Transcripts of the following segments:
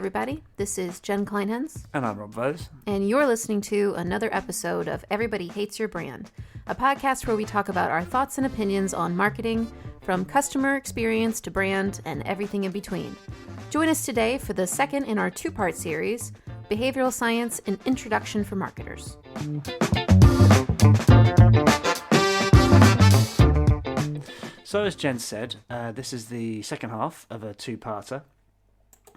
everybody. This is Jen Kleinhens. And I'm Rob Vose. And you're listening to another episode of Everybody Hates Your Brand, a podcast where we talk about our thoughts and opinions on marketing, from customer experience to brand and everything in between. Join us today for the second in our two-part series, Behavioral Science, an Introduction for Marketers. So as Jen said, this is the second half of a two-parter.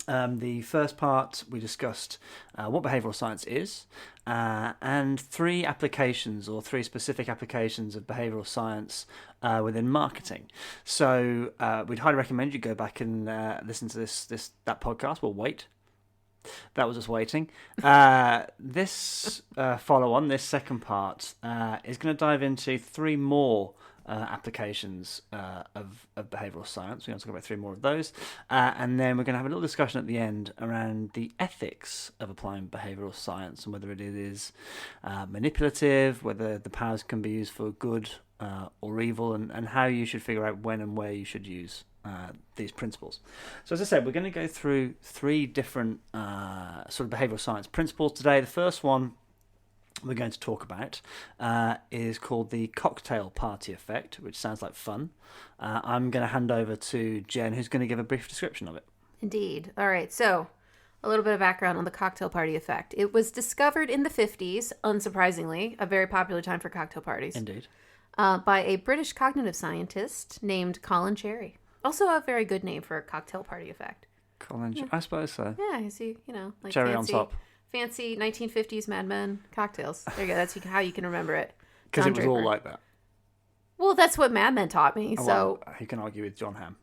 The first part, we discussed what behavioural science is and three specific applications of behavioural science within marketing. So we'd highly recommend you go back and listen to that podcast. We'll wait. That was us waiting. This follow-on, this second part, is going to dive into three more applications of behavioural science. We're going to talk about three more of those. And then we're going to have a little discussion at the end around the ethics of applying behavioural science and whether it is manipulative, whether the powers can be used for good or evil, and how you should figure out when and where you should use these principles. So as I said, we're going to go through three different sort of behavioural science principles today. The first one we're going to talk about is called the cocktail party effect, which sounds like fun. I'm going to hand over to Jen, who's going to give a brief description of it. Indeed. All right, so a little bit of background on the cocktail party effect. It was discovered in the 50s, unsurprisingly, a very popular time for cocktail parties. Indeed. By a British cognitive scientist named Colin Cherry. Also a very good name for a cocktail party effect. Colin, yeah. I suppose so. Yeah, you see, like cherry fancy, on top. Fancy 1950s Mad Men cocktails. There you go. That's how you can remember it. Because it was all like that. Well, that's what Mad Men taught me. So you can argue with John Hamm.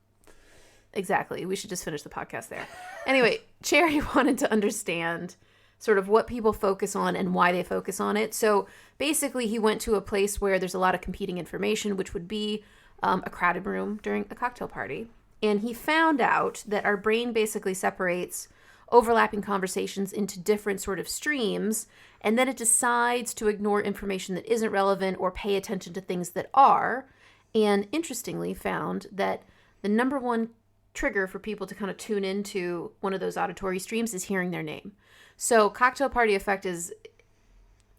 Exactly. We should just finish the podcast there. Anyway, Cherry wanted to understand sort of what people focus on and why they focus on it. So basically, he went to a place where there's a lot of competing information, which would be a crowded room during a cocktail party. And he found out that our brain basically separates overlapping conversations into different sort of streams, and then it decides to ignore information that isn't relevant or pay attention to things that are. And interestingly found that the number one trigger for people to kind of tune into one of those auditory streams is hearing their name. So cocktail party effect is,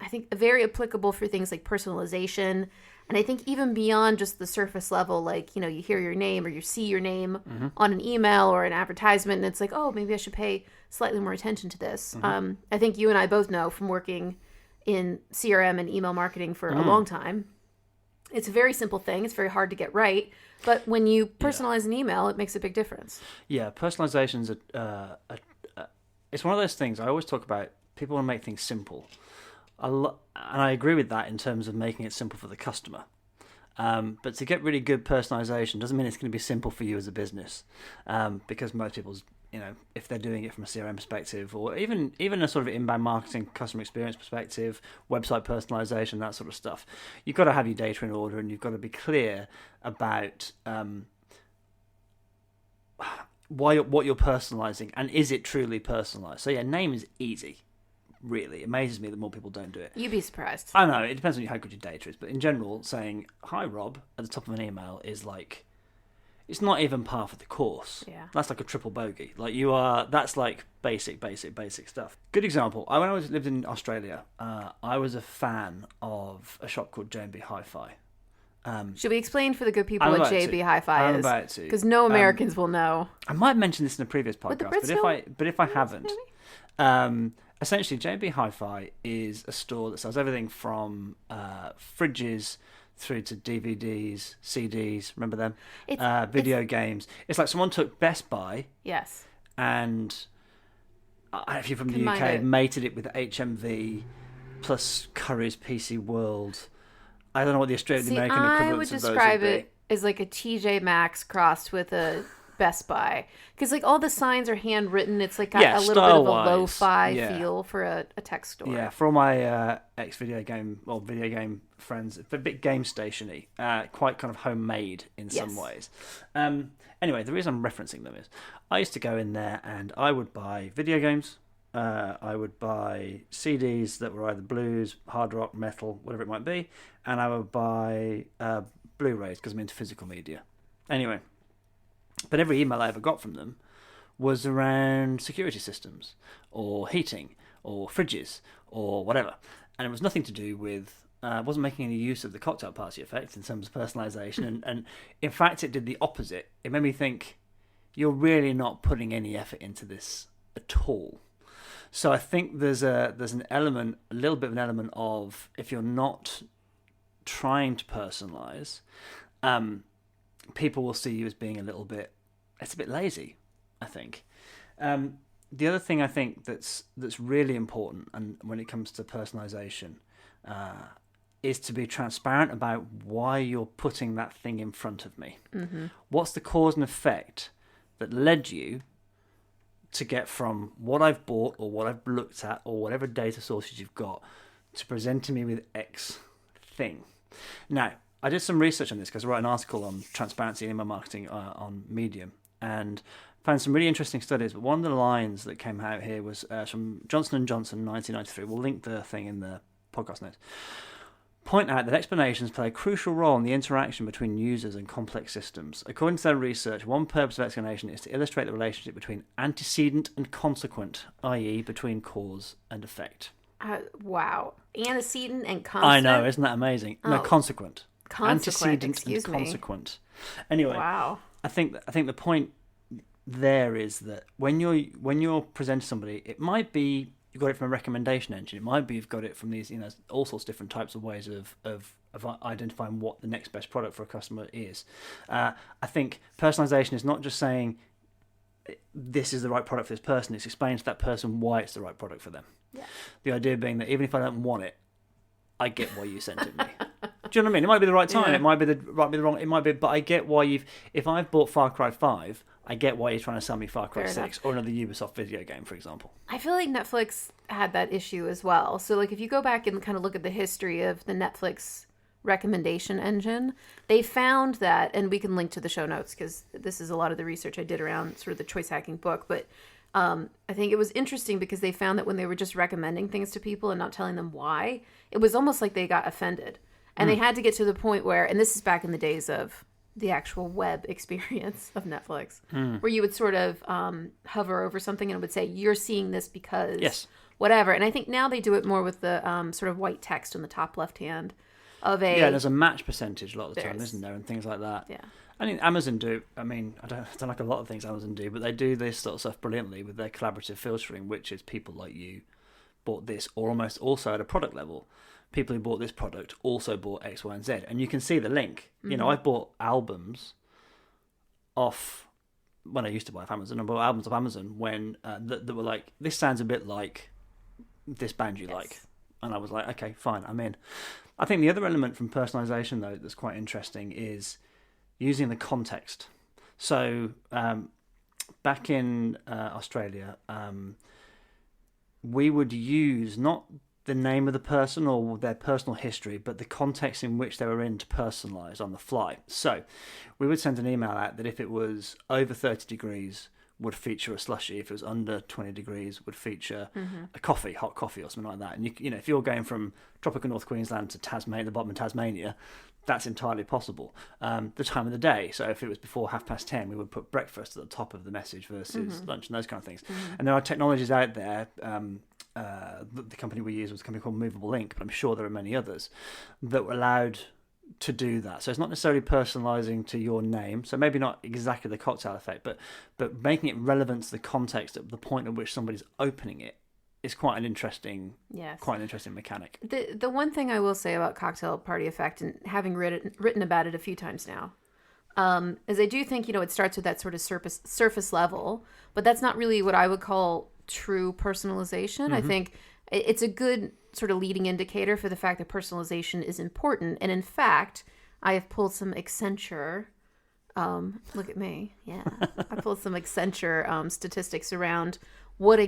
I think, very applicable for things like personalization. And I think even beyond just the surface level, like, you hear your name or you see your name on an email or an advertisement, and it's like, oh, maybe I should pay slightly more attention to this. I think you and I both know from working in CRM and email marketing for a long time, it's a very simple thing. It's very hard to get right. But when you personalize an email, it makes a big difference. Yeah, personalization's it's one of those things I always talk about. People want to make things simple. And I agree with that in terms of making it simple for the customer. But to get really good personalization doesn't mean it's going to be simple for you as a business, because most people's, if they're doing it from a CRM perspective, or even a sort of inbound marketing customer experience perspective, website personalization, that sort of stuff, you've got to have your data in order, and you've got to be clear about what you're personalizing, and is it truly personalized. So name is easy. Really, it amazes me that more people don't do it. You'd be surprised. I know, it depends on how good your data is, but in general, saying "Hi Rob" at the top of an email is like, it's not even par for the course. Yeah, that's like a triple bogey. That's like basic stuff. Good example. When I lived in Australia, I was a fan of a shop called J&B Hi-Fi. Should we explain for the good people what J&B Hi-Fi is? I'm about to, because no Americans will know. I might mention this in a previous podcast, but if I haven't. Essentially, J&B Hi-Fi is a store that sells everything from fridges through to DVDs, CDs, remember them? Video games. It's like someone took Best Buy, yes, and if you're from the UK, mated it with HMV plus Curry's PC World. I don't know what the American equivalents of those would be. I would describe it as like a TJ Maxx crossed with a Best Buy, because like all the signs are handwritten. It's like got a little bit of a lo-fi feel for a tech store. Yeah, for all my video game friends, it's a bit game stationy, quite kind of homemade in some ways. Anyway, the reason I'm referencing them is I used to go in there and I would buy video games. I would buy CDs that were either blues, hard rock, metal, whatever it might be, and I would buy Blu-rays because I'm into physical media. Anyway. But every email I ever got from them was around security systems or heating or fridges or whatever. And it was nothing to do with, wasn't making any use of the cocktail party effect in terms of personalisation. And in fact, it did the opposite. It made me think, you're really not putting any effort into this at all. So I think there's an element, a little bit of an element of, if you're not trying to personalise, people will see you as being it's a bit lazy, I think. The other thing I think that's really important, and when it comes to personalisation, is to be transparent about why you're putting that thing in front of me. Mm-hmm. What's the cause and effect that led you to get from what I've bought or what I've looked at or whatever data sources you've got to presenting me with X thing? Now, I did some research on this because I wrote an article on transparency in email marketing on Medium and found some really interesting studies. But one of the lines that came out here was from Johnson & Johnson 1993. We'll link the thing in the podcast notes. Point out that explanations play a crucial role in the interaction between users and complex systems. According to their research, one purpose of explanation is to illustrate the relationship between antecedent and consequent, i.e. between cause and effect. Wow. Antecedent and consequent? I know, isn't that amazing? Oh. No, consequent. Antecedent and consequent. Anyway, wow. I think the point there is that when you're presenting somebody, it might be you got it from a recommendation engine. It might be you've got it from these, all sorts of different types of ways of identifying what the next best product for a customer is. I think personalization is not just saying this is the right product for this person. It's explaining to that person why it's the right product for them. Yeah. The idea being that even if I don't want it, I get why you sent it me. Do you know what I mean? It might be the right time. Yeah. It might be the wrong. It might be, but I get why if I've bought Far Cry 5, I get why you're trying to sell me Far Cry 6 or another Ubisoft video game, for example. I feel like Netflix had that issue as well. So, like, if you go back and kind of look at the history of the Netflix recommendation engine, they found that, and we can link to the show notes because this is a lot of the research I did around sort of the choice hacking book, but I think it was interesting because they found that when they were just recommending things to people and not telling them why, it was almost like they got offended. And they had to get to the point where, and this is back in the days of the actual web experience of Netflix, where you would sort of hover over something and it would say, you're seeing this because whatever. And I think now they do it more with the sort of white text on the top left hand of a... Yeah, there's a match percentage a lot of the time, isn't there? And things like that. Yeah. I mean, Amazon do. I mean, I don't like a lot of things Amazon do, but they do this sort of stuff brilliantly with their collaborative filtering, which is people like you bought this, or almost also at a product level. People who bought this product also bought X, Y, and Z. And you can see the link. Mm-hmm. You know, I bought albums off, when I used to buy off Amazon, I bought albums off Amazon when that were like, this sounds a bit like this band you like. And I was like, okay, fine, I'm in. I think the other element from personalization, though, that's quite interesting is using the context. So back in Australia, we would use not the name of the person or their personal history, but the context in which they were in to personalise on the fly. So we would send an email out that if it was over 30 degrees, would feature a slushie. If it was under 20 degrees, would feature a coffee, hot coffee or something like that. And you know, if you're going from tropical North Queensland to Tasmania, the bottom of Tasmania, that's entirely possible. The time of the day. So if it was before 10:30, we would put breakfast at the top of the message versus lunch and those kind of things. And there are technologies out there. The company we use was a company called Movable Ink, but I'm sure there are many others that were allowed to do that. So it's not necessarily personalizing to your name. So maybe not exactly the cocktail effect, but making it relevant to the context at the point at which somebody's opening it is quite an interesting mechanic. The one thing I will say about cocktail party effect, and having written about it a few times now, is I do think, it starts with that sort of surface level, but that's not really what I would call true personalization. I think it's a good sort of leading indicator for the fact that personalization is important. And in fact, I have pulled some Accenture, look at me, yeah. I pulled some Accenture statistics around what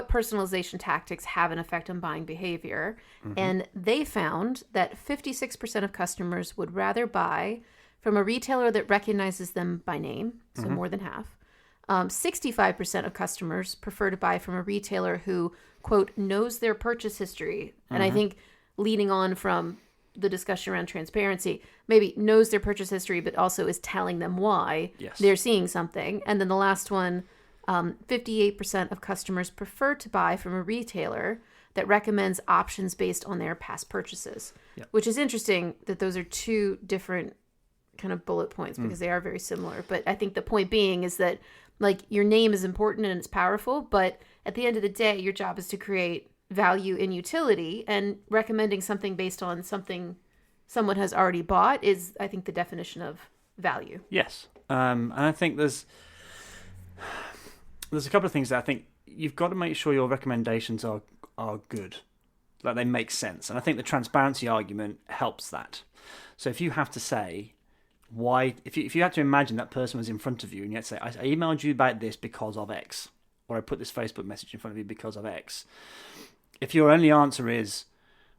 personalization tactics have an effect on buying behavior. And they found that 56% of customers would rather buy from a retailer that recognizes them by name, so more than half. 65% of customers prefer to buy from a retailer who, quote, knows their purchase history. And I think leading on from the discussion around transparency, maybe knows their purchase history, but also is telling them why they're seeing something. And then the last one, 58% of customers prefer to buy from a retailer that recommends options based on their past purchases, which is interesting that those are two different kind of bullet points because they are very similar. But I think the point being is that like your name is important and it's powerful, but at the end of the day, your job is to create value and utility, and recommending something based on something someone has already bought is, I think, the definition of value. Yes. And I think there's a couple of things that I think you've got to make sure your recommendations are good, like they make sense. And I think the transparency argument helps that. So if you have to say why, if you had to imagine that person was in front of you and you had to say, I emailed you about this because of X, or I put this Facebook message in front of you because of X. If your only answer is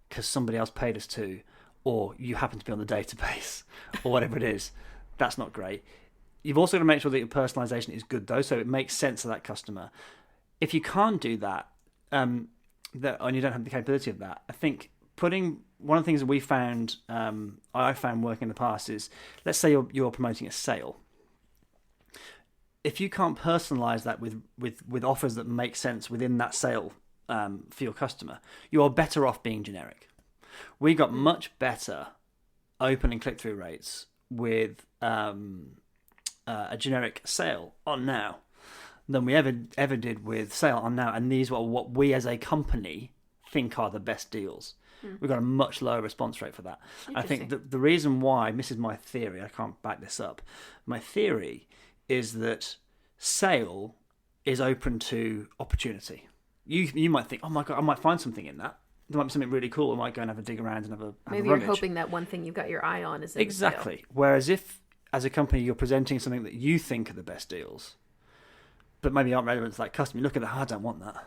because somebody else paid us to, or you happen to be on the database, or whatever it is, that's not great. You've also got to make sure that your personalization is good, though, so it makes sense to that customer. If you can't do that, and you don't have the capability of that, I think one of the things that we found, I found working in the past is, let's say you're promoting a sale. If you can't personalize that with offers that make sense within that sale for your customer, you are better off being generic. We got much better open and click-through rates with a generic sale on Now than we ever did with sale on Now, and these were what we as a company think are the best deals. We've got a much lower response rate for that. I think the reason why, this is my theory, I can't back this up, my theory is that sale is open to opportunity. You might think, oh my God, I might find something in that. There might be something really cool. I might go and have a dig around and have a maybe rummage. You're hoping that one thing you've got your eye on is in exactly. The sale. Whereas if, as a company, you're presenting something that you think are the best deals, but maybe aren't relevant to that customer, you look at that, I don't want that.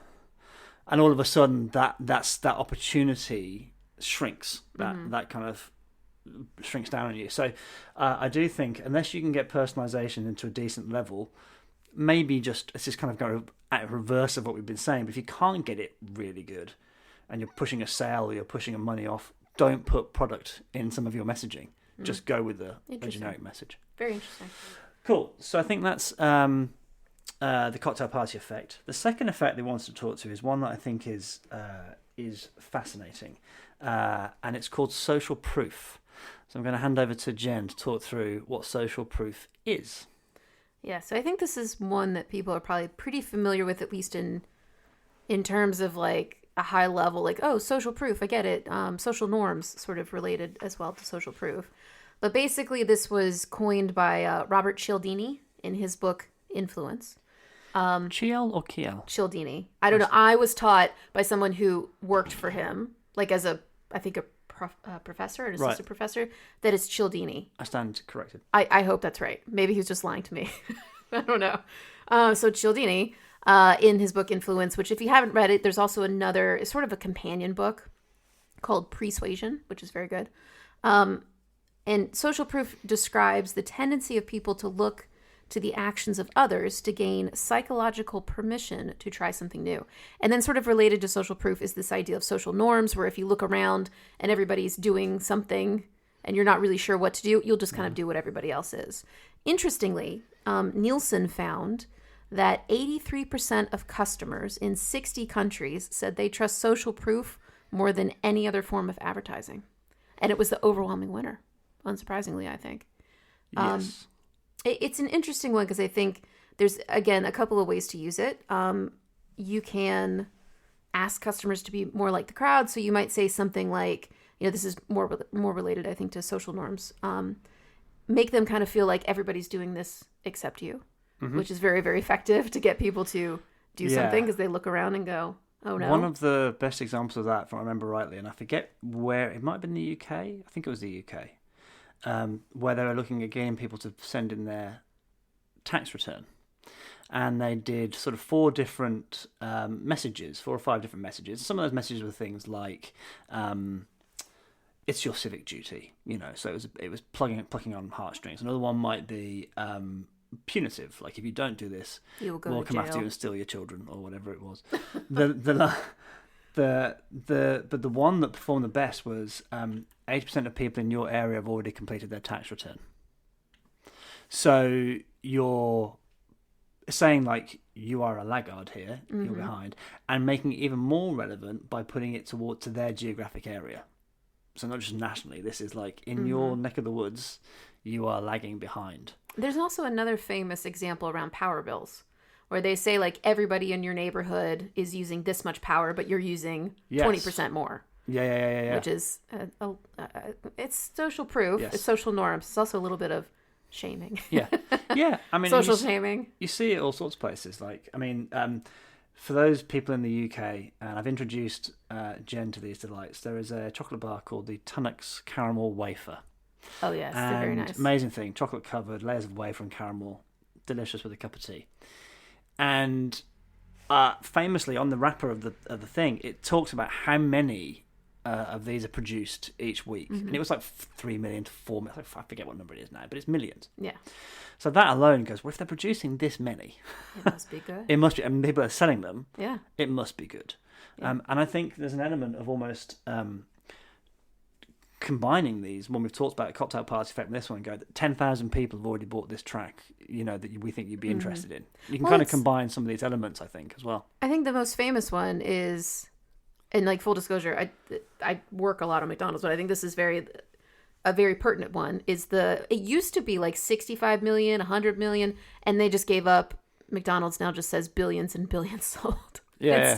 And all of a sudden, that opportunity shrinks. That kind of shrinks down on you. So I do think, unless you can get personalization into a decent level, maybe it's just kind of go at reverse of what we've been saying. But if you can't get it really good, and you're pushing a sale or you're pushing a money off, don't put product in some of your messaging. Just go with a generic message. Very interesting. Cool. So I think that's the cocktail party effect. The second effect they wanted to talk to is one that I think is fascinating, and it's called social proof. So I'm going to hand over to Jen to talk through what social proof is. Yeah, so I think this is one that people are probably pretty familiar with, at least in terms of like a high level, like, oh, social proof, I get it. Social norms sort of related as well to social proof. But basically this was coined by Robert Cialdini in his book Influence. Ciel or Kiel? Cialdini. I don't know. I was taught by someone who worked for him, like as a professor, an assistant professor, that it's Cialdini. I stand corrected. I hope that's right. Maybe he was just lying to me. I don't know. So Cialdini, in his book Influence, which if you haven't read it, there's also another, it's sort of a companion book called Persuasion, which is very good. And social proof describes the tendency of people to look to the actions of others to gain psychological permission to try something new. And then sort of related to social proof is this idea of social norms, where if you look around and everybody's doing something and you're not really sure what to do, you'll just kind of do what everybody else is. Interestingly, Nielsen found that 83% of customers in 60 countries said they trust social proof more than any other form of advertising. And it was the overwhelming winner, unsurprisingly, I think. Yes. It's an interesting one because I think there's, again, a couple of ways to use it. You can ask customers to be more like the crowd. So you might say something like, this is more related, I think, to social norms. Make them kind of feel like everybody's doing this except you, which is very, very effective to get people to do something because they look around and go, oh no. One of the best examples of that, if I remember rightly, and I forget where, it might have been the UK. I think it was the UK. Where they were looking at getting people to send in their tax return. And they did sort of 4 different messages, 4 or 5 different messages. Some of those messages were things like, it's your civic duty, so it was plucking on heartstrings. Another one might be punitive, like if you don't do this, we'll come after you and steal your children, or whatever it was. But the one that performed the best was 80% of people in your area have already completed their tax return. So you're saying like you are a laggard here, you're behind, and making it even more relevant by putting it to their geographic area. So not just nationally, this is like in your neck of the woods, you are lagging behind. There's also another famous example around power bills, where they say like everybody in your neighborhood is using this much power, but you're using 20% more. Yeah. Which is it's social proof. Yes. It's social norms. It's also a little bit of shaming. Yeah. I mean, social shaming. You see it all sorts of places. Like, I mean, for those people in the UK, and I've introduced Jen to these delights. There is a chocolate bar called the Tunnocks Caramel Wafer. Oh yes, they're very nice. Amazing thing, chocolate covered, layers of wafer and caramel, delicious with a cup of tea. And famously on the wrapper of the thing, it talks about how many of these are produced each week, and it was like 3 million to 4 million. I forget what number it is now, but it's millions. Yeah. So that alone goes, well, if they're producing this many, it must be good. It must be. I mean, people are selling them. Yeah. It must be good. Yeah. And I think there's an element of almost combining these. When we've talked about a cocktail party effect, and this one, go that 10,000 people have already bought this track. You know that we think you'd be interested in. You can kind of combine some of these elements, I think, as well. I think the most famous one is, and like full disclosure, I work a lot on McDonald's, but I think this is a very pertinent one. Is it used to be like 65 million, 100 million, and they just gave up. McDonald's now just says billions and billions sold. Yeah.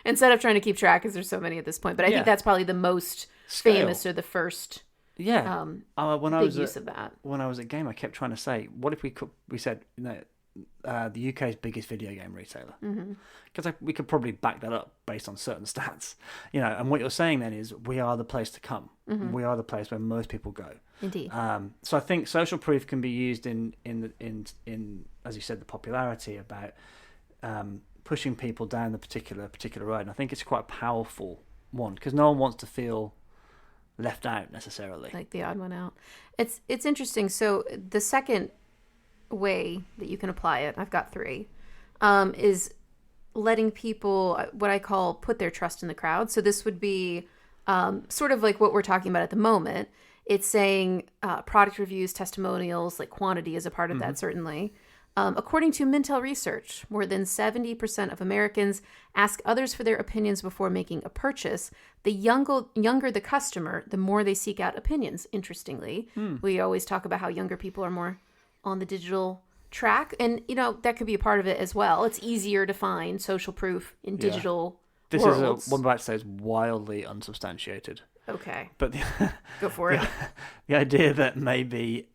Instead of trying to keep track, because there's so many at this point. But I think that's probably the most famous or the first. Yeah. When I big was use of that. When I was at Game, I kept trying to say, what if we said, the UK's biggest video game retailer, because we could probably back that up based on certain stats, and what you're saying then is we are the place to come. We are the place where most people go. Indeed. So I think social proof can be used in as you said, the popularity about pushing people down the particular road, and I think it's quite a powerful one because no one wants to feel left out necessarily, like the odd one out. It's interesting. So the second way that you can apply it, I've got 3, is letting people, what I call, put their trust in the crowd. So this would be sort of like what we're talking about at the moment. It's saying product reviews, testimonials, like quantity is a part of that, certainly. According to Mintel research, more than 70% of Americans ask others for their opinions before making a purchase. The younger the customer, the more they seek out opinions, interestingly. We always talk about how younger people are more on the digital track, and that could be a part of it as well. It's easier to find social proof in digital worlds. One about to say is wildly unsubstantiated. Okay, but go for it. The idea that maybe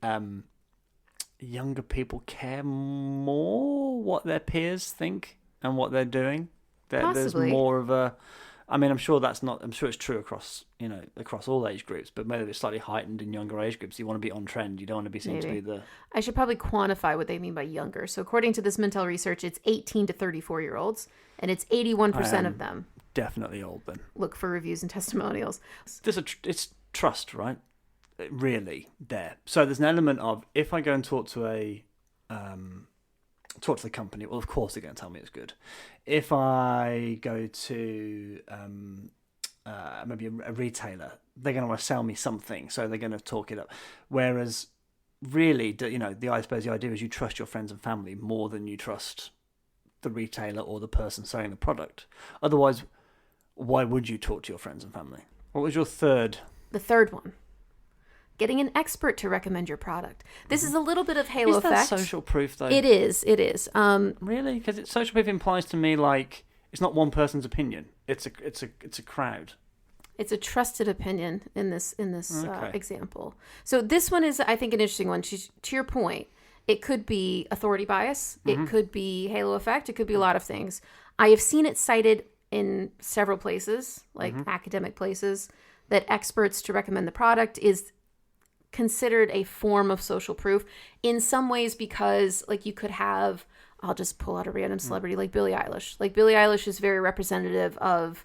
younger people care more what their peers think and what they're doing. There's more of a. I mean, I'm sure it's true across all age groups, but maybe it's slightly heightened in younger age groups. You want to be on trend. You don't want to be seen to be the. I should probably quantify what they mean by younger. So according to this Mintel research, it's 18 to 34-year-olds, and it's 81% of them. Definitely old then. Look for reviews and testimonials. It's trust, right? Really there. So there's an element of, if I go and talk to the company, well, of course they're going to tell me it's good. If I go to maybe a retailer, they're going to want to sell me something, so they're going to talk it up. Whereas, really, I suppose the idea is you trust your friends and family more than you trust the retailer or the person selling the product. Otherwise, why would you talk to your friends and family? What was your third? The third one. Getting an expert to recommend your product. This is a little bit of halo effect. Is that social proof, though? It is. Really? Because social proof implies to me like it's not one person's opinion. It's a crowd. It's a trusted opinion in this example. So this one is, I think, an interesting one. To your point, it could be authority bias. It could be halo effect. It could be a lot of things. I have seen it cited in several places, like academic places, that experts to recommend the product is considered a form of social proof in some ways, because like you could have, I'll just pull out a random celebrity like Billie Eilish. Like Billie Eilish is very representative of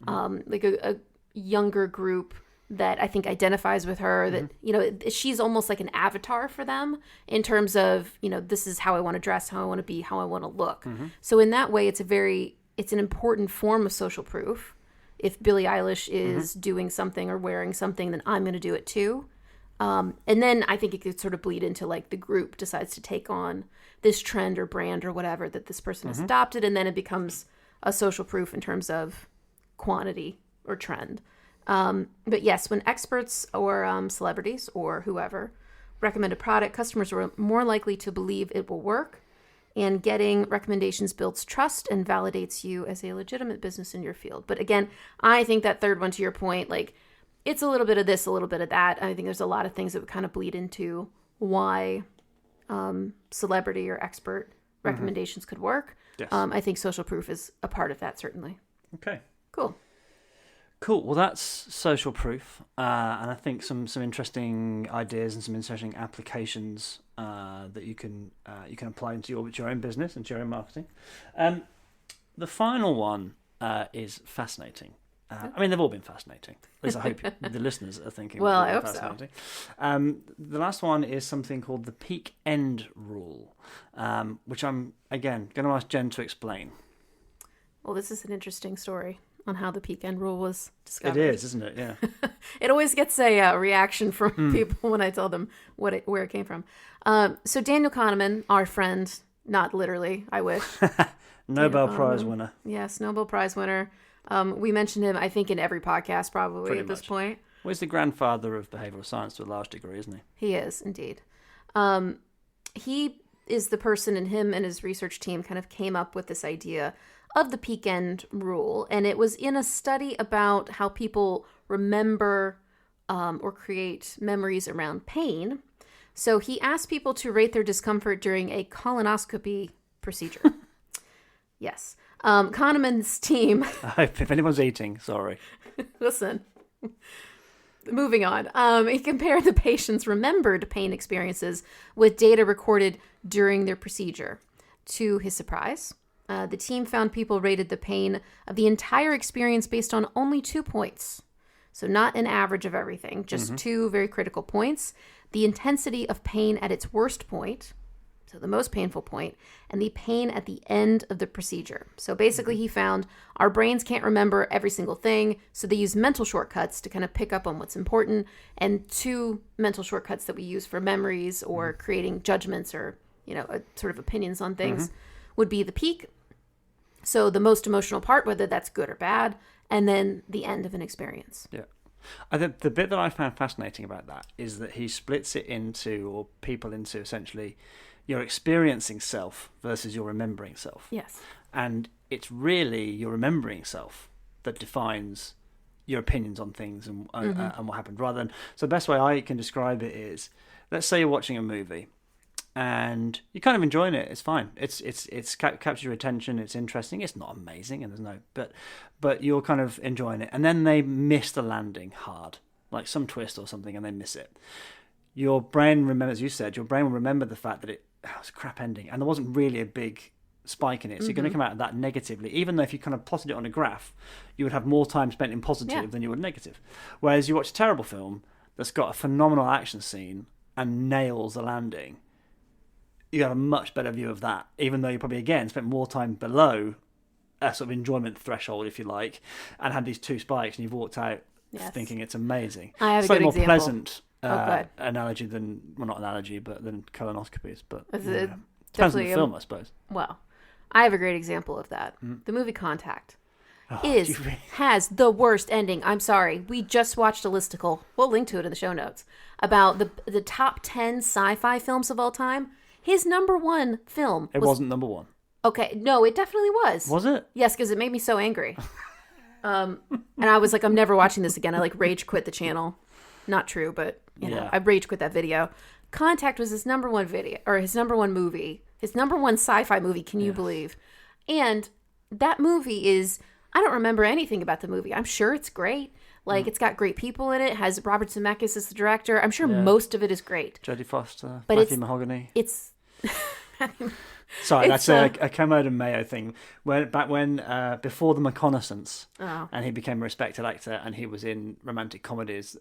like a younger group that I think identifies with her, that she's almost like an avatar for them in terms of, this is how I want to dress, how I want to be, how I want to look. So in that way, it's an important form of social proof. if Billie Eilish is doing something or wearing something, then I'm going to do it too. And then I think it could sort of bleed into like the group decides to take on this trend or brand or whatever that this person has adopted. And then it becomes a social proof in terms of quantity or trend. But yes, when experts or celebrities or whoever recommend a product, customers are more likely to believe it will work. And getting recommendations builds trust and validates you as a legitimate business in your field. But again, I think that third one, to your point, like, it's a little bit of this, a little bit of that. I think there's a lot of things that would kind of bleed into why celebrity or expert recommendations could work. Yes. I think social proof is a part of that, certainly. Okay. Cool. Well, that's social proof, and I think some interesting ideas and some interesting applications that you can apply into your own business and to your own marketing. The final one is fascinating. I mean, they've all been fascinating. At least I hope the listeners are thinking. Well, they've I been hope so. fascinating. The last one is something called the peak end rule, which I'm again going to ask Jen to explain. Well, this is an interesting story on how the peak end rule was discovered. It is, isn't it? Yeah. It always gets a reaction from people when I tell them where it came from. So Daniel Kahneman, our friend, not literally, I wish. Nobel Prize winner. Yes, Nobel Prize winner. We mentioned him, I think, in every podcast probably Pretty at this much. point. Well, he's the grandfather of behavioural science to a large degree, isn't he? He is, indeed. He is the person, and him and his research team kind of came up with this idea of the peak end rule. And it was in a study about how people remember or create memories around pain. So he asked people to rate their discomfort during a colonoscopy procedure. Yes. Kahneman's team... I hope if anyone's eating, sorry. Listen. Moving on. He compared the patient's remembered pain experiences with data recorded during their procedure. To his surprise, the team found people rated the pain of the entire experience based on only 2 points. So not an average of everything, just 2 very critical points. The intensity of pain at its worst point, so the most painful point, and the pain at the end of the procedure. So basically he found our brains can't remember every single thing, so they use mental shortcuts to kind of pick up on what's important, and 2 mental shortcuts that we use for memories or creating judgments or, sort of opinions on things would be the peak. So the most emotional part, whether that's good or bad, and then the end of an experience. Yeah. I think the bit that I found fascinating about that is that he splits it into, or people into, essentially your experiencing self versus your remembering self. Yes. And it's really your remembering self that defines your opinions on things and what happened. Rather than, so the best way I can describe it is, let's say you're watching a movie and you're kind of enjoying it. It's fine. It's captures your attention. It's interesting. It's not amazing, and there's no, but you're kind of enjoying it. And then they miss the landing hard, like some twist or something, and they miss it. Your brain remembers, as you said, your brain will remember the fact that it was a crap ending, and there wasn't really a big spike in it. So you're going to come out of that negatively, even though if you kind of plotted it on a graph, you would have more time spent in positive than you would negative. Whereas you watch a terrible film that's got a phenomenal action scene and nails the landing, you got a much better view of that, even though you probably, again, spent more time below a sort of enjoyment threshold, if you like, and had these 2 spikes, and you've walked out thinking it's amazing. I have a slightly good more example. pleasant analogy than, well, not analogy, but than colonoscopies. But depends on the film, I suppose. Well, I have a great example of that. The movie Contact Really? has the worst ending. I'm sorry. We just watched a listicle. We'll link to it in the show notes about the top 10 sci-fi films of all time. His number 1 film wasn't number 1. Okay, no, it definitely was. Was it? Yes, because it made me so angry. And I was like, I'm never watching this again. I rage quit the channel. Not true, but I rage quit that video. Contact was his number 1 video, or his number 1 movie, his number 1 sci-fi movie. Can you believe? And that movie is, I don't remember anything about the movie. I'm sure it's great. Like, it's got great people in it. It has Robert Zemeckis as the director. I'm sure most of it is great. Jodie Foster, But Matthew Mahogany. It's... Sorry, that's a Kermode and Mayo thing. Back when before the reconnaissance, and he became a respected actor, and he was in romantic comedies.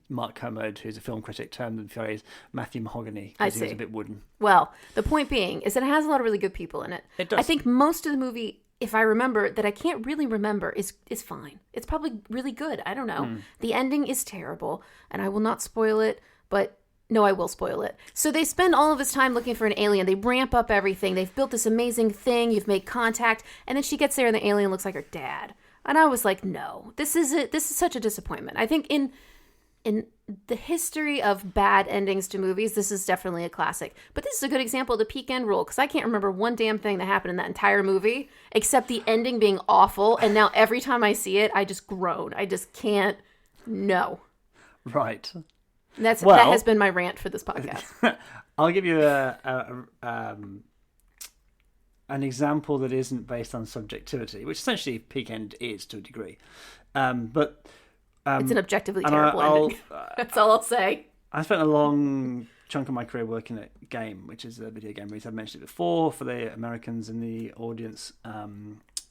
Mark Kermode, who's a film critic, termed the phrase Matthew Mahogany because he was a bit wooden. Well, the point being is that it has a lot of really good people in it. It does. I think most of the movie if I remember that I can't really remember is fine. It's probably really good. I don't know. The ending is terrible, and I will not spoil it, but no, I will spoil it. So they spend all of this time looking for an alien. They ramp up everything. They've built this amazing thing. You've made contact, and then she gets there and the alien looks like her dad. And I was like, no, this is such a disappointment. I think in the history of bad endings to movies, this is definitely a classic. But this is a good example of the peak end rule, because I can't remember one damn thing that happened in that entire movie, except the ending being awful. And now every time I see it, I just groan. I just can't. No. Right. That has been my rant for this podcast. I'll give you an example that isn't based on subjectivity, which essentially peak end is to a degree. But it's an objectively terrible ending. That's all I'll say. I spent a long chunk of my career working at Game, which is a video game release. I've mentioned it before. For the Americans in the audience,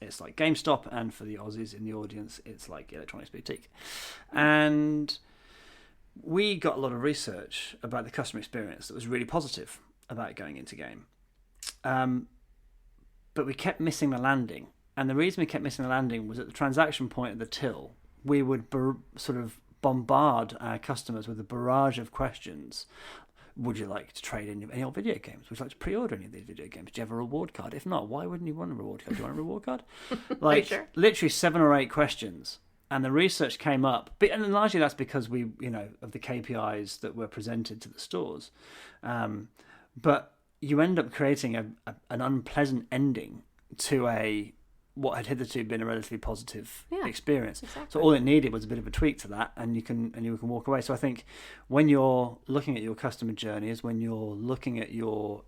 it's like GameStop, and for the Aussies in the audience, it's like Electronics Boutique. And we got a lot of research about the customer experience that was really positive about going into Game. But we kept missing the landing. And the reason we kept missing the landing was at the transaction point of the till, we would sort of bombard our customers with a barrage of questions. Would you like to trade in any old video games? Would you like to pre-order any of these video games? Do you have a reward card? If not, why wouldn't you want a reward card? Do you want a reward card? Like, sure? Literally 7 or 8 questions. And the research came up, and largely that's because we, of the KPIs that were presented to the stores. But you end up creating an unpleasant ending to what had hitherto been a relatively positive experience. Exactly. So all it needed was a bit of a tweak to that, and you can walk away. So I think when you're looking at your customer journeys, when you're looking at your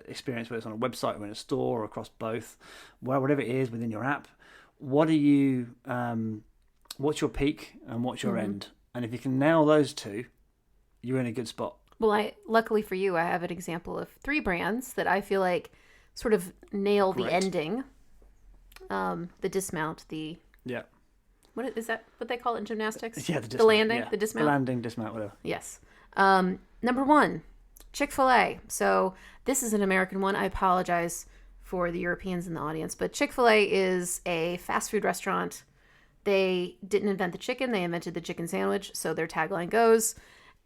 experience, whether it's on a website or in a store or across both, whatever it is within your app, what are you? What's your peak and what's your end? And if you can nail those two, you're in a good spot. Well, luckily for you, I have an example of 3 brands that I feel like sort of nail the ending. The dismount, what is that? What they call it in gymnastics? Yeah, the dismount. The landing, yeah. The dismount. The landing, dismount, whatever. Yes. Number 1, Chick-fil-A. So this is an American one. I apologize for the Europeans in the audience, but Chick-fil-A is a fast food restaurant. They didn't invent the chicken. They invented the chicken sandwich. So their tagline goes.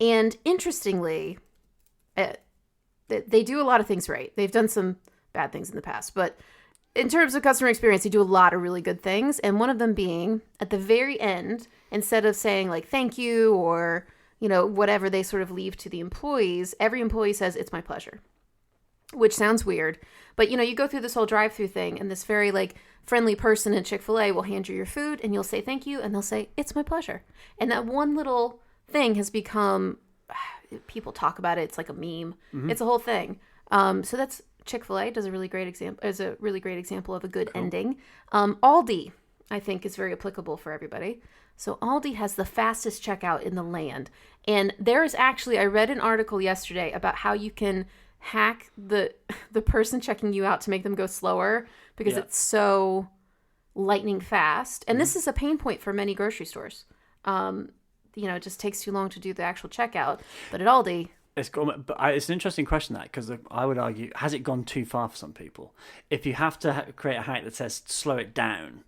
And interestingly, they do a lot of things right. They've done some bad things in the past. But in terms of customer experience, they do a lot of really good things. And one of them being, at the very end, instead of saying like, thank you, or, whatever they sort of leave to the employees, every employee says, it's my pleasure. Which sounds weird. But, you go through this whole drive-through thing, and this very, friendly person at Chick-fil-A will hand you your food, and you'll say thank you, and they'll say, it's my pleasure. And that one little thing has become, people talk about it, it's like a meme. Mm-hmm. It's a whole thing. So that's Chick-fil-A is a really great example of a good ending. Aldi, I think, is very applicable for everybody. So Aldi has the fastest checkout in the land. And there is actually, I read an article yesterday about how you can hack the person checking you out to make them go slower because it's so lightning fast. And this is a pain point for many grocery stores. It just takes too long to do the actual checkout. But at Aldi, it's an interesting question, that, because I would argue, has it gone too far for some people? If you have to create a hack that says slow it down,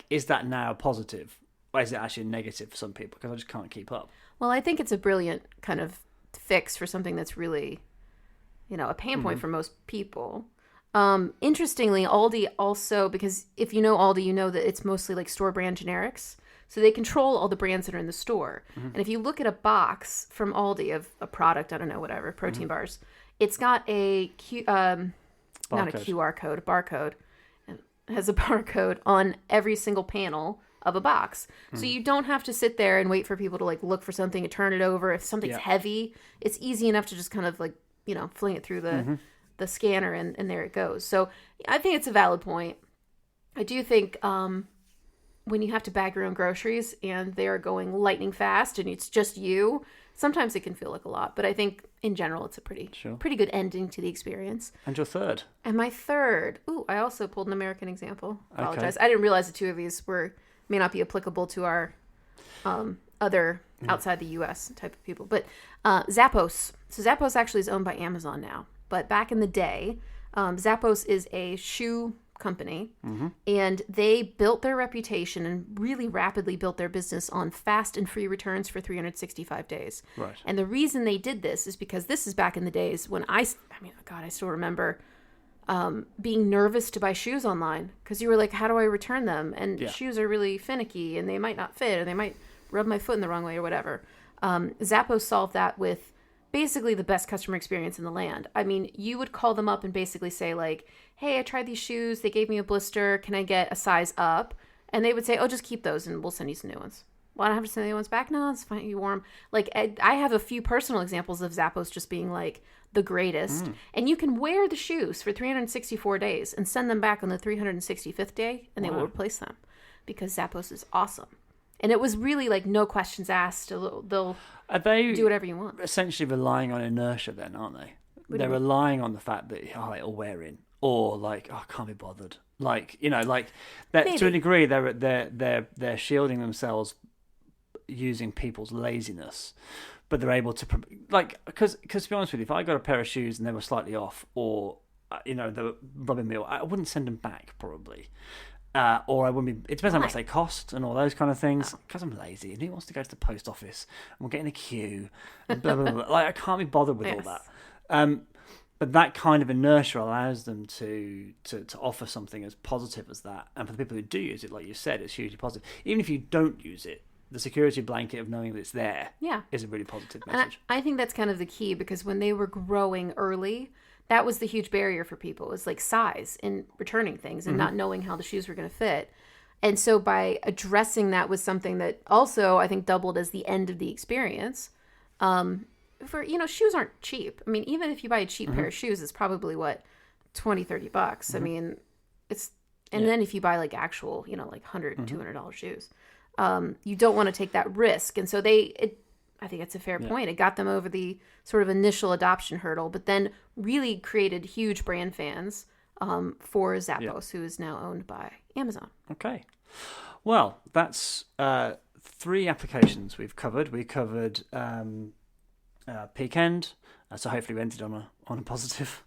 is that now positive, or is it actually negative for some people? Because I just can't keep up. Well, I think it's a brilliant kind of fix for something that's really, a pain point for most people. Interestingly, Aldi also, because if you know Aldi, you know that it's mostly store brand generics. So they control all the brands that are in the store. Mm-hmm. And if you look at a box from Aldi of a product, I don't know, whatever, protein bars, it's got a not a QR code, a barcode. It has a barcode on every single panel of a box. So you don't have to sit there and wait for people to look for something and turn it over. If something's heavy, it's easy enough to just kind of fling it through the scanner and there it goes. So I think it's a valid point. I do think when you have to bag your own groceries and they are going lightning fast and it's just you, sometimes it can feel like a lot. But I think in general, it's a pretty good ending to the experience. And your third? And my third, I also pulled an American example. I apologize. I didn't realize the 2 of these may not be applicable to our other outside the U.S. type of people. But Zappos. So Zappos actually is owned by Amazon now. But back in the day, Zappos is a shoe company, and they built their reputation and really rapidly built their business on fast and free returns for 365 days. Right. And the reason they did this is because this is back in the days when I still remember being nervous to buy shoes online because you were like, how do I return them? And shoes are really finicky and they might not fit or they might rub my foot in the wrong way or whatever. Zappos solved that with basically the best customer experience in the land. I mean, you would call them up and basically say like, hey, I tried these shoes. They gave me a blister. Can I get a size up? And they would say, oh, just keep those and we'll send you some new ones. Well, I don't have to send the new ones back. No, it's fine. You wore them. Like, I have a few personal examples of Zappos just being like the greatest. And you can wear the shoes for 364 days and send them back on the 365th day and they will replace them because Zappos is awesome. And it was really like no questions asked. They'll Are they do whatever you want. Essentially relying on inertia then, aren't they? They're relying on the fact that, it'll wear in. Or like, I can't be bothered. Like, like that. Maybe. To a degree, they're shielding themselves using people's laziness, but they're able to because to be honest with you, if I got a pair of shoes and they were slightly off, or they were rubbing me, I wouldn't send them back probably. Or I wouldn't be. It depends how much they cost and all those kind of things. Because I'm lazy, and who wants to go to the post office and we'll get in a queue and blah blah blah. Like I can't be bothered with all that. But that kind of inertia allows them to offer something as positive as that. And for the people who do use it, like you said, it's hugely positive. Even if you don't use it, the security blanket of knowing that it's there is a really positive message. And I think that's kind of the key because when they were growing early, that was the huge barrier for people. It was like size in returning things and not knowing how the shoes were going to fit. And so by addressing that was something that also I think doubled as the end of the experience. For shoes aren't cheap. I mean, even if you buy a cheap pair of shoes, it's probably what $20-$30. I mean, it's then if you buy like actual, like $100 $200 shoes, you don't want to take that risk. And so I think it's a fair point. It got them over the sort of initial adoption hurdle, but then really created huge brand fans for Zappos, who is now owned by Amazon. Okay. Well, that's 3 applications we've covered. We covered peak end, so hopefully we ended on a positive.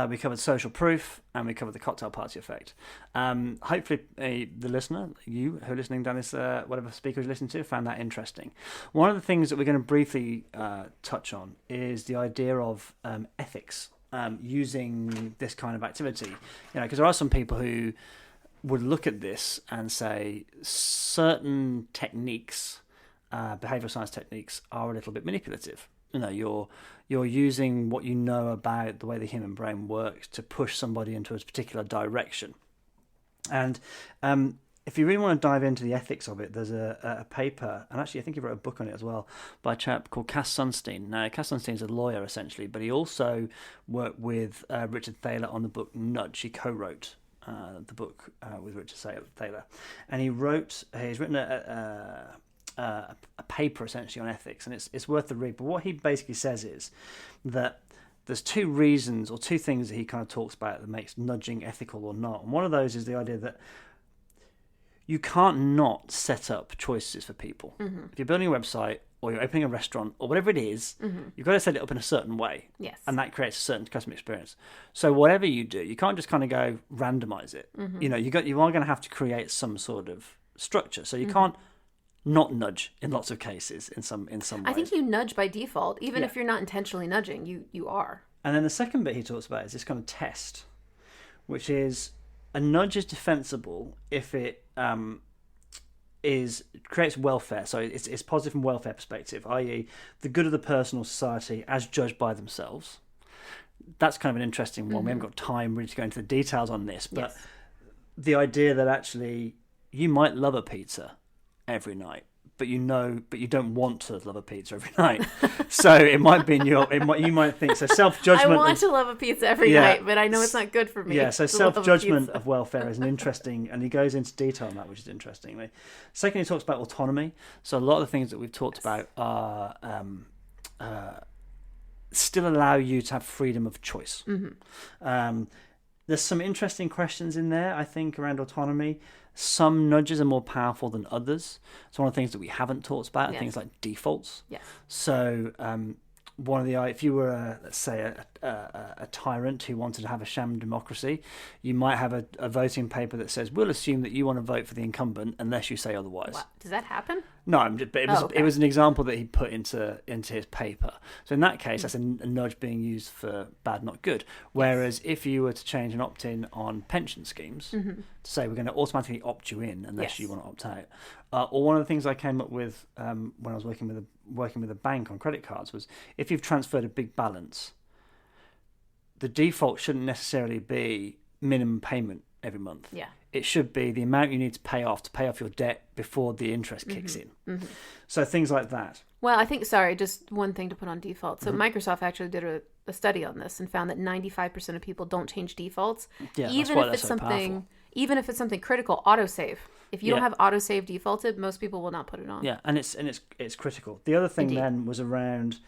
We covered social proof, and we covered the cocktail party effect. Hopefully the listener, you who are listening down this, whatever speaker you listen to, found that interesting. One of the things that we're going to briefly touch on is the idea of ethics using this kind of activity. Because there are some people who would look at this and say certain techniques, behavioural science techniques, are a little bit manipulative. You're using what you know about the way the human brain works to push somebody into a particular direction. And if you really want to dive into the ethics of it, there's a paper, and actually I think he wrote a book on it as well, by a chap called Cass Sunstein. Now, Cass Sunstein's a lawyer, essentially, but he also worked with Richard Thaler on the book Nudge. He co-wrote the book with Richard Thaler. And he's written a paper essentially on ethics, and it's worth the read. But what he basically says is that there's 2 reasons or 2 things that he kind of talks about that makes nudging ethical or not. And one of those is the idea that you can't not set up choices for people. If you're building a website or you're opening a restaurant or whatever it is, you've got to set it up in a certain way. Yes. And that creates a certain customer experience. So whatever you do, you can't just kind of go randomize it. You are going to have to create some sort of structure. So you can't not nudge in lots of cases in some ways. I think you nudge by default, even if you're not intentionally nudging, you are. And then the second bit he talks about is this kind of test, which is a nudge is defensible if it creates welfare. So it's positive from welfare perspective, i.e. the good of the person or society as judged by themselves. That's kind of an interesting one. We haven't got time really to go into the details on this, but the idea that actually you might love a pizza every night, but you don't want to love a pizza every night. So it might be you might think so. Self-judgment. I want to love a pizza every night, but I know it's not good for me. Yeah. So self-judgment of welfare is an interesting, and he goes into detail on that, which is interesting. Second, he talks about autonomy. So a lot of the things that we've talked about are still allow you to have freedom of choice. There's some interesting questions in there, I think, around autonomy. Some nudges are more powerful than others. So one of the things that we haven't talked about are things like defaults. Yes. So if you were let's say a tyrant who wanted to have a sham democracy, you might have a voting paper that says we'll assume that you want to vote for the incumbent unless you say otherwise. What? Does that happen? No, but it was an example that he put into his paper. So in that case, that's a nudge being used for bad, not good. Whereas if you were to change an opt-in on pension schemes, to say we're going to automatically opt you in unless you want to opt out, or one of the things I came up with when I was working with a bank on credit cards was if you've transferred a big balance, the default shouldn't necessarily be minimum payment every month. Yeah. It should be the amount you need to pay off your debt before the interest kicks in. So things like that. Well, I think, just one thing to put on default. So Microsoft actually did a study on this and found that 95% of people don't change defaults. Yeah, even if it's something critical, autosave. If you don't have autosave defaulted, most people will not put it on. Yeah, and it's critical. The other thing then was around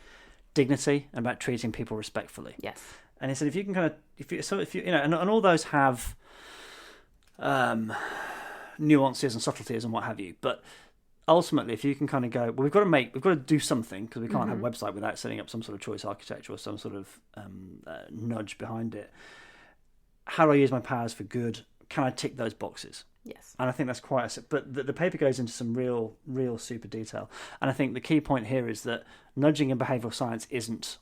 dignity and about treating people respectfully. Yes. And he said if you can and all those have nuances and subtleties and what have you, but ultimately if you can kind of go, well, we've got to do something because we can't have a website without setting up some sort of choice architecture or some sort of nudge behind it. How do I use my powers for good? Can I tick those boxes? Yes. And I think that's but the paper goes into some real super detail. And I think the key point here is that nudging in behavioural science isn't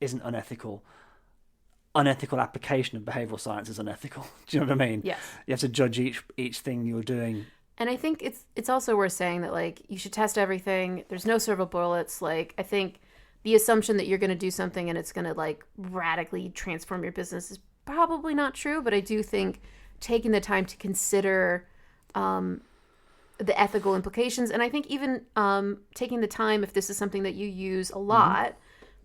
unethical. Unethical application of behavioural science is unethical. Do you know what I mean? Yes. You have to judge each thing you're doing. And I think it's also worth saying that, like, you should test everything. There's no silver bullets. Like, I think the assumption that you're going to do something and it's going to, like, radically transform your business is probably not true. But I do think taking the time to consider the ethical implications, and I think even taking the time, if this is something that you use a lot,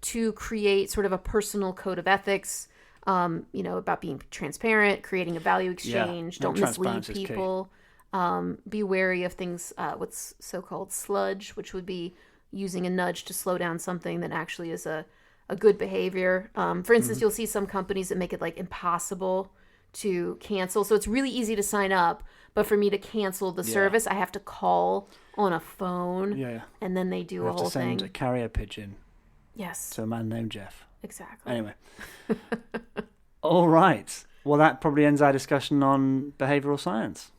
to create sort of a personal code of ethics, about being transparent, creating a value exchange, don't mislead people, be wary of things, what's so-called sludge, which would be using a nudge to slow down something that actually is a good behavior. For instance, you'll see some companies that make it like impossible to cancel. So it's really easy to sign up, but for me to cancel the service, I have to call on a phone, and then they do a whole thing. Send a carrier pigeon. Yes. To a man named Jeff. Exactly. Anyway. All right. Well, that probably ends our discussion on behavioural science.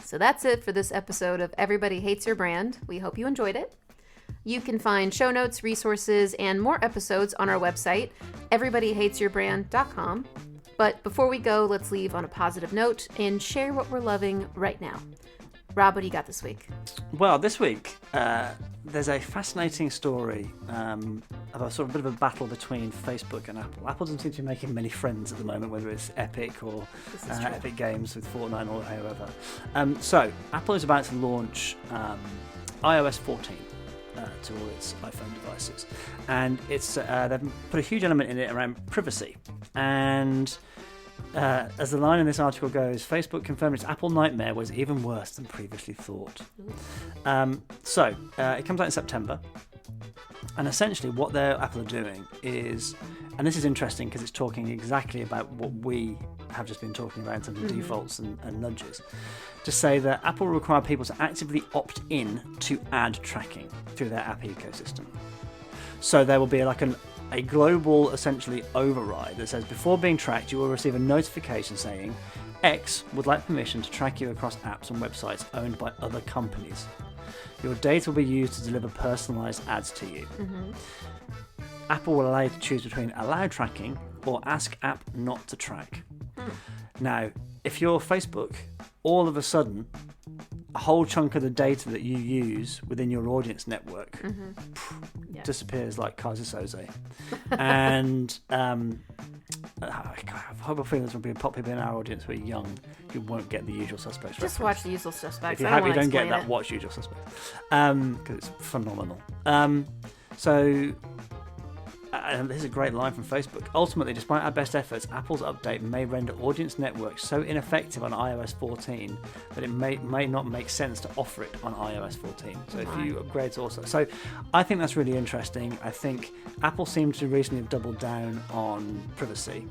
So that's it for this episode of Everybody Hates Your Brand. We hope you enjoyed it. You can find show notes, resources, and more episodes on our website, everybodyhatesyourbrand.com. But before we go, let's leave on a positive note and share what we're loving right now. Rob, what do you got this week? Well, this week, there's a fascinating story of a sort of bit of a battle between Facebook and Apple. Apple doesn't seem to be making many friends at the moment, whether it's Epic or Epic Games with Fortnite or however. So, Apple is about to launch iOS 14 to all its iPhone devices. And it's they've put a huge element in it around privacy. And as the line in this article goes, Facebook confirmed its Apple nightmare was even worse than previously thought. So it comes out in September, and essentially what Apple are doing is, and this is interesting because it's talking exactly about what we have just been talking about in terms of defaults and nudges, to say that Apple will require people to actively opt in to ad tracking through their app ecosystem. So there will be a global, essentially, override that says before being tracked, you will receive a notification saying X would like permission to track you across apps and websites owned by other companies. Your data will be used to deliver personalized ads to you. Apple will allow you to choose between allow tracking or ask app not to track. Now, if you're Facebook, all of a sudden, a whole chunk of the data that you use within your audience network disappears like Kaiser Soze. And I have a feeling there's going to be people in our audience who are young who won't get the Usual Suspects Just reference. watch The Usual Suspects. If you don't get that, watch Usual Suspects. Because it's phenomenal. And this is a great line from Facebook. Ultimately, despite our best efforts, Apple's update may render audience networks so ineffective on iOS 14 that it may not make sense to offer it on iOS 14. So if you upgrade also. So I think that's really interesting. I think Apple seems to recently have doubled down on privacy.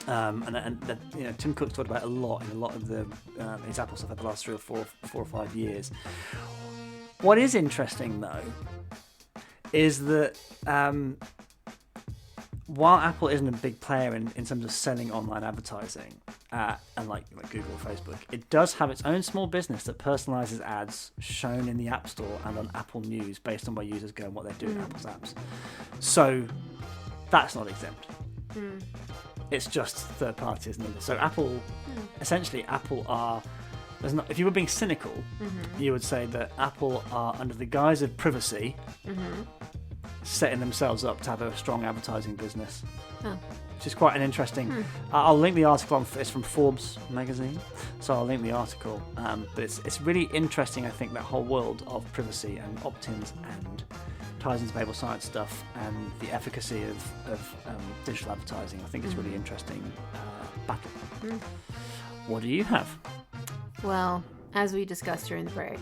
Tim Cook's talked about it a lot in a lot of his Apple stuff over the last 3 or 4 or 5 years. What is interesting, though, is that while Apple isn't a big player in terms of selling online advertising, and like Google or Facebook, it does have its own small business that personalizes ads shown in the App Store and on Apple News based on where users go and what they do in Apple's apps. So that's not exempt. It's just third party, isn't it? So Apple, essentially, Apple are... if you were being cynical, you would say that Apple are, under the guise of privacy, setting themselves up to have a strong advertising business. Which is quite an interesting... I'll link the article on. It's from Forbes magazine, so I'll link the article. But it's really interesting, I think, that whole world of privacy and opt-ins and ties into behavioural science stuff and the efficacy of digital advertising. I think it's really interesting battle. What do you have? Well, as we discussed during the break,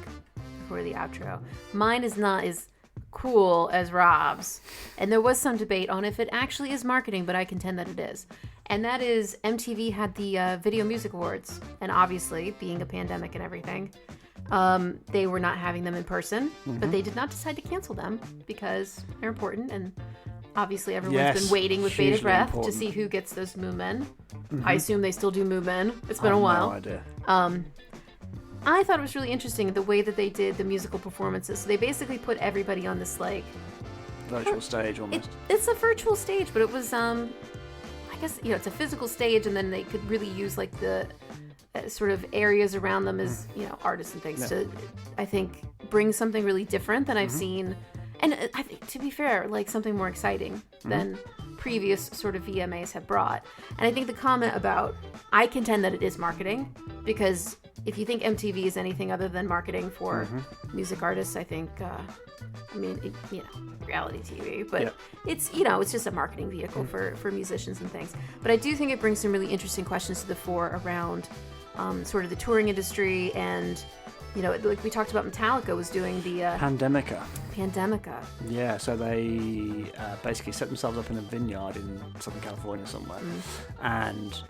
before the outro, mine is not as cool as Rob's. And there was some debate on if it actually is marketing, but I contend that it is. And that is, MTV had the Video Music Awards. And obviously, being a pandemic and everything, they were not having them in person. But they did not decide to cancel them because they're important. And obviously, everyone's been waiting with bated breath to see who gets those Moo Men. I assume they still do Moo Men. It's been a while. No idea. I thought it was really interesting the way that they did the musical performances. So they basically put everybody on this like virtual stage almost. It's a virtual stage, but it was I guess it's a physical stage, and then they could really use like the sort of areas around them as artists and things to, I think, bring something really different than I've seen, and I think, to be fair, like something more exciting than previous sort of VMAs have brought. And I think the comment about, I contend that it is marketing, because if you think MTV is anything other than marketing for music artists, I think, reality TV, but it's just a marketing vehicle for musicians and things. But I do think it brings some really interesting questions to the fore around sort of the touring industry, and like we talked about, Metallica was doing the Pandemica. Yeah, so they basically set themselves up in a vineyard in Southern California somewhere, and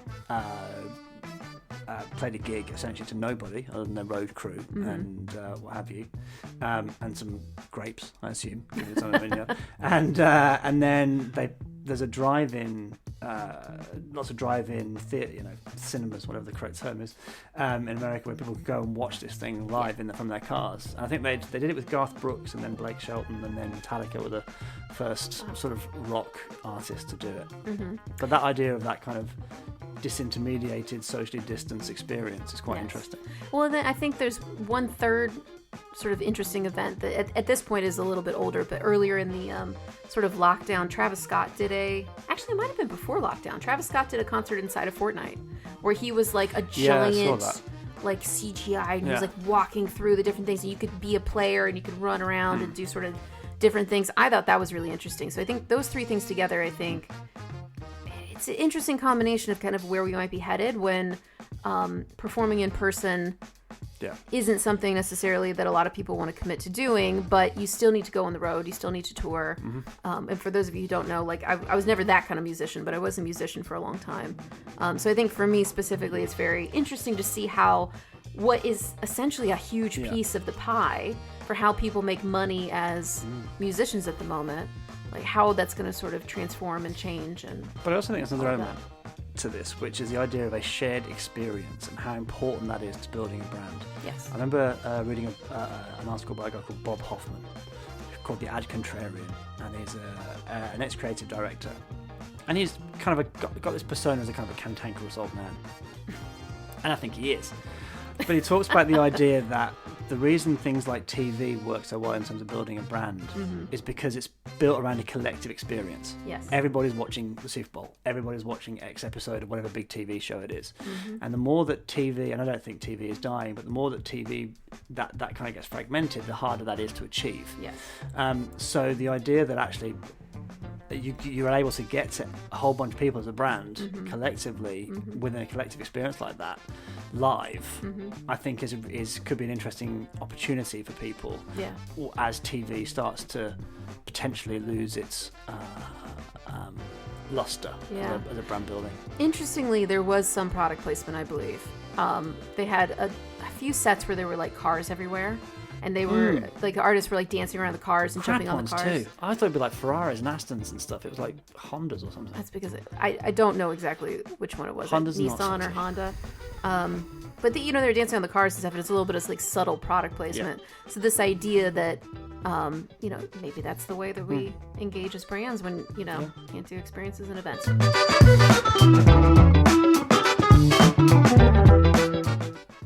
played a gig essentially to nobody other than their road crew and what have you, and some grapes, I assume, given it's on a vineyard. And then there's a drive-in, lots of drive-in theatre, cinemas, whatever the correct term is, in America, where people could go and watch this thing live from their cars. And I think they did it with Garth Brooks and then Blake Shelton, and then Metallica were the first sort of rock artists to do it. But that idea of that kind of disintermediated, socially distanced experience is quite interesting. Well, then I think there's one third sort of interesting event that at this point is a little bit older, but earlier in the sort of lockdown, Travis Scott actually it might have been before lockdown, Travis Scott did a concert inside of Fortnite where he was like a giant like CGI, and he was like walking through the different things, and you could be a player and you could run around and do sort of different things. I thought that was really interesting. So I think those three things together, I think it's an interesting combination of kind of where we might be headed when performing in person isn't something necessarily that a lot of people want to commit to doing, but you still need to go on the road, you still need to tour. And for those of you who don't know, like I was never that kind of musician, but I was a musician for a long time. So I think for me specifically, it's very interesting to see how what is essentially a huge piece of the pie for how people make money as musicians at the moment, like how that's going to sort of transform and change. But I also think there's another element to this, which is the idea of a shared experience and how important that is to building a brand. Yes. I remember reading an article by a guy called Bob Hoffman called The Ad Contrarian, and he's an ex-creative director. And he's kind of got this persona as a kind of a cantankerous old man. And I think he is. But he talks about the idea that the reason things like TV work so well in terms of building a brand is because it's built around a collective experience. Yes. Everybody's watching the Super Bowl. Everybody's watching X episode of whatever big TV show it is. And the more that TV, and I don't think TV is dying, but the more that TV, that kind of gets fragmented, the harder that is to achieve. Yes. So the idea that actually you're able to get to a whole bunch of people as a brand collectively within a collective experience like that live, I think could be an interesting opportunity for people as TV starts to potentially lose its luster as a brand building. Interestingly, there was some product placement, I believe. They had a few sets where there were like cars everywhere, And they were like the artists were like dancing around the cars and jumping on the cars. Too. I thought it'd be like Ferraris and Astons and stuff. It was like Hondas or something. That's because I don't know exactly which one it was. Honda's like Nissan or Honda. But they're dancing on the cars and stuff, and it's a little bit of like subtle product placement. Yeah. So this idea that maybe that's the way that we engage as brands when can't do experiences and events.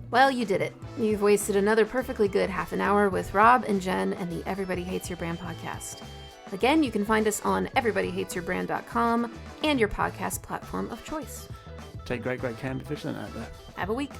Well, you did it. You've wasted another perfectly good half an hour with Rob and Jen and the Everybody Hates Your Brand podcast. Again, you can find us on everybodyhatesyourbrand.com and your podcast platform of choice. Take great care and be vigilant out there. Have a week.